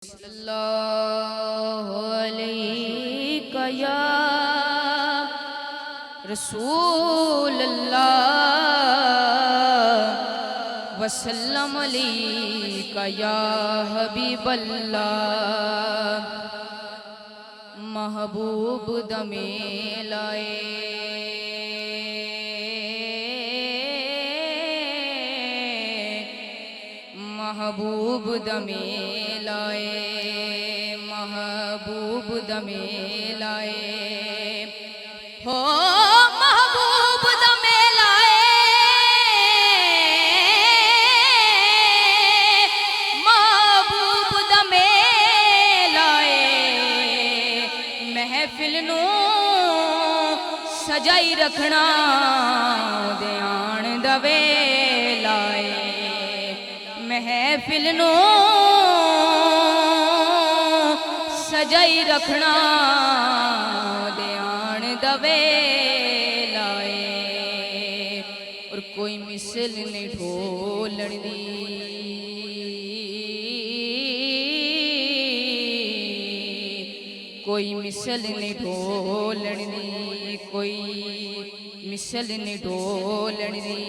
सल्लल्लाहु अलैका या रसूल अल्लाह वसल्लम अलैका या हबीब अल्लाह। महबूब दमे लाए महबूब दमे लाए महबूब दमे लाए हो महबूब दमे लाए महबूब दमे लाए महफिल नू सजाई रखना ध्यान दवे लाए महफिल नू सजाई रखना ध्यान दवे लाए। और कोई मिसल नहीं ढोलण दी कोई मिसल नहीं ढोलण दी कोई मिसल नहीं ढोलण दी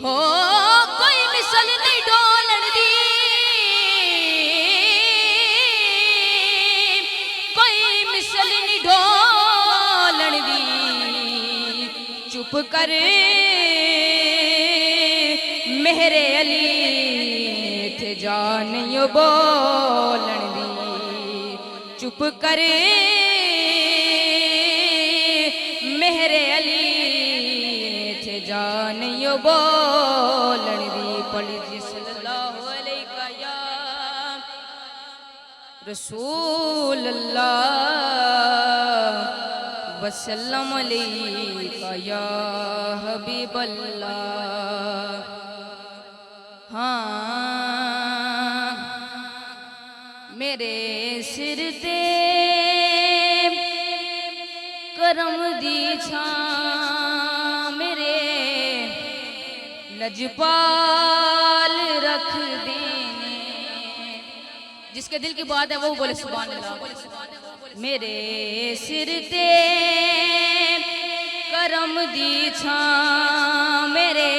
हो कोई मिसल नहीं ढोलण दी कोई मिसल नहीं ढोलण दी। चुप कर मेरे अली थे जान यो बोलण दी चुप कर मेरे अली थे जान यो बोलण दी। पढ़ी जी सल्लल्लाहु अलैका या रसूल अल्लाह वसल्लम अलैका या हबीब अल्लाह। हाँ मेरे सिर ते करम दी छां मेरे लजपाल रख देने। जिसके दिल की बात है वो बोले सुभान अल्लाह। मेरे सिर ते करम दी छां मेरे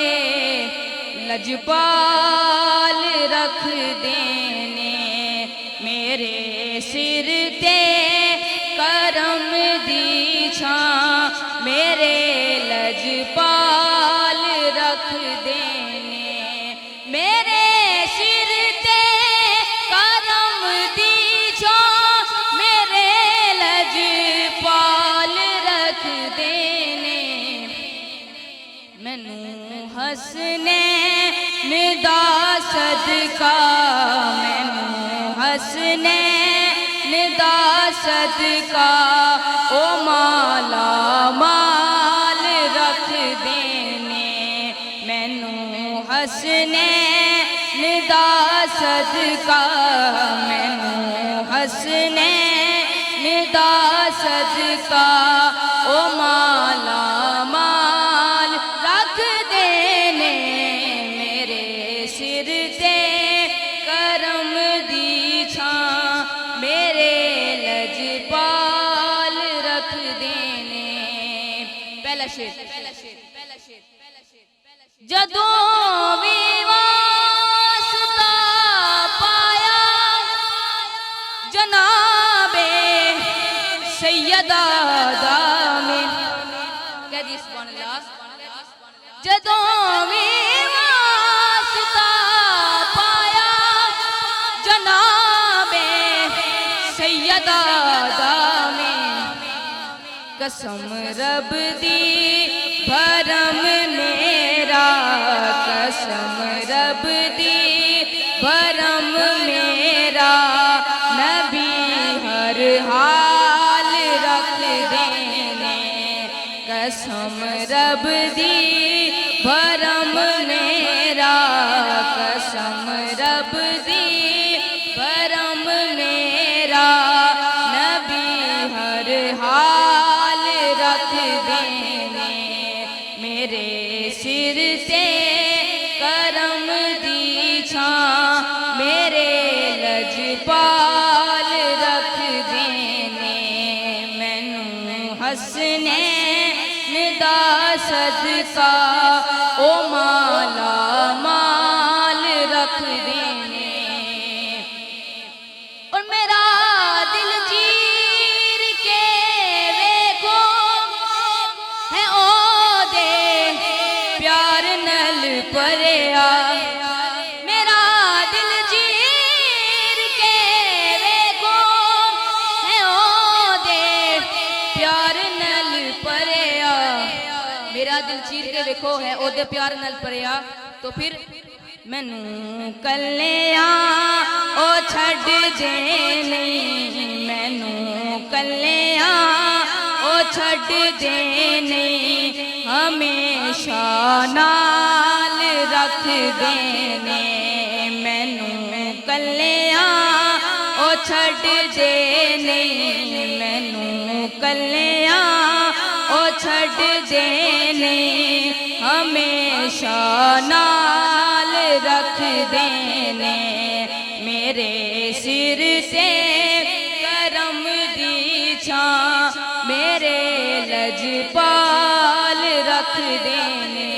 लजपाल रख देने। मेरे सिर ते करम दी छां मेरे लजपाल रख देने। मेरे सिर ते करम दी छां मेरे लजपाल रख देने। मैनू हसने निदा सदका मैनू हसने निदा सदका ओ माला माल रख देने। मैनू हसने निदा सदका मैनू हसने निदा सदका ओ माला माल रख देने। मेरे सिर ते करम दी छां मेरे लजपाल रख देने। पहला शेर जदों भी वास्ता पाया जनाबे सैयदा दा में कह दी सुभान अल्लाह। जदों भी वास्ता पाया जनाबे सैयदा दा में कसम रब दी भरम मेरा कसम रब दी भरम मेरा नबी हर हाल रख देने। कसम रब दी भरम मेरा कसम रब दी भरम मेरा नबी हर हाल रख देने। मेरे सिर से करम दी लजपाल रख देने मैनू हसनैन दा सदका ओ माला माल रख देने। और मेरा दिल चीर के वेखो है ओ दे प्यार नल भरिया। मेरा दिल चीर के वेखो है ओ दे प्यार नल भरिया। मेरा दिल चीर के वेखो है ओ दे प्यार नल भरिया। तो फिर मैनू कल्लिया ओ छड़ जे नहीं मैनू कल्लिया ओ छड़ जे नहीं हमेशा नाल रख देने मैनू कल्लिया ओ छड़ जे नहीं मैनू कल्लिया ओ छड़ जे नहीं हमेशा नाल रख देने। मेरे सिर से करम दी छां मेरे लजपाल रख देने।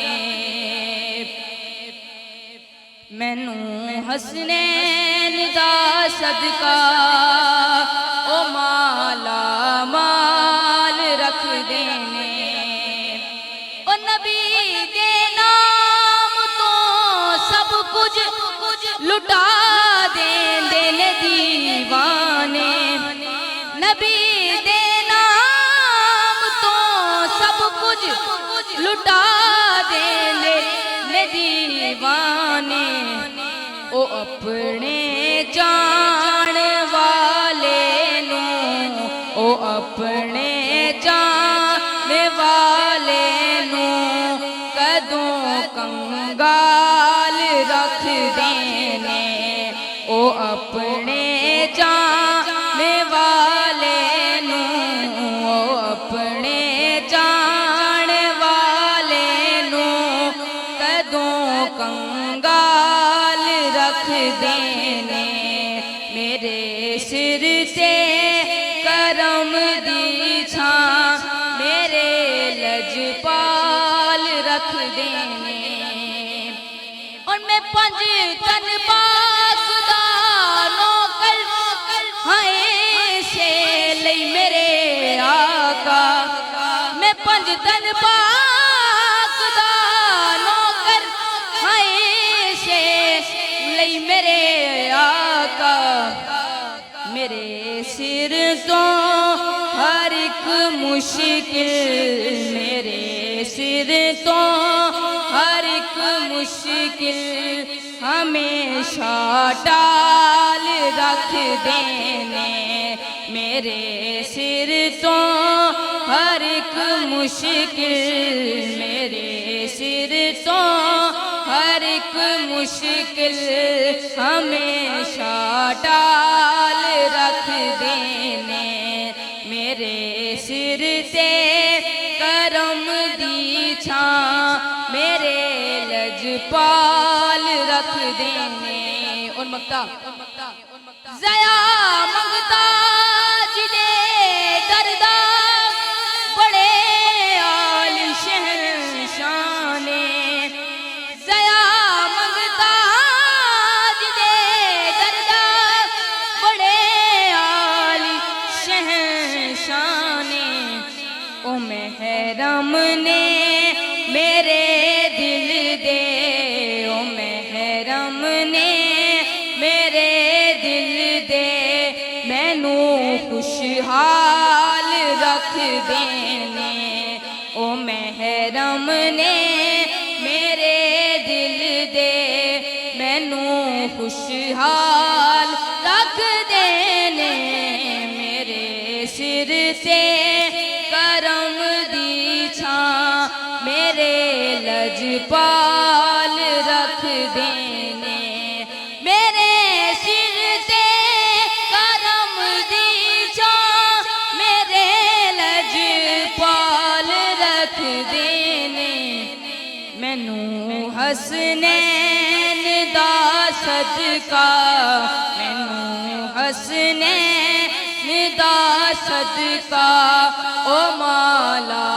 मैनू हसनैन दा सदका ओ माला माल रख देने। ओ नबी दे नाम तो सब कुछ लुटा देंदे ने दीवाने। नबी दे नाम तो सब कुछ लुटा देंदे ने दीवाने। ओ अपने जान वाले नू ओ अपने जान वाले नू कदों कंगाल रख देने। ओ अपने जान वाले नू ओ अपने जान वाले नू कदों कंगाल रख देने। मेरे सिर से करम दी छां मेरे लजपाल रख देने। और मैं पंज तन पाक दा नौकर हाय से लई मेरे आका। मैं पंज तन पाक दा नौकर हाय से लई मेरे आका। मेरे सिर तो हर एक मुश्किल मेरे सिर तो हर एक मुश्किल हमेशा टाल रख देने। मेरे सिर तो हर एक मुश्किल मेरे सिर तो हर एक मुश्किल हमेशा टाल रख देने। मेरे सिर से करम दी छां मेरे लजपाल रख देने। और मक्ता ज़या मंगता जिदे दरदा बड़े आली शहंशाने। ज़या मंगता जिदे दरदा बड़े आली शहंशाने। ओ महरम ने मेरे दिल दे ओ महरम ने मेरे दिल दे मैनू खुशहाल रख देने। ओ महरम ने मेरे दिल दे मैनू खुशहाल रख देने। मेरे सिर से करम दी छां मेरे लजपाल रख देने। मेरे सिर से करम दी छां मेरे लजपाल रख देने। मैनू हसनैन दा सदका मैनू حسنے ندا صدقہ او مولا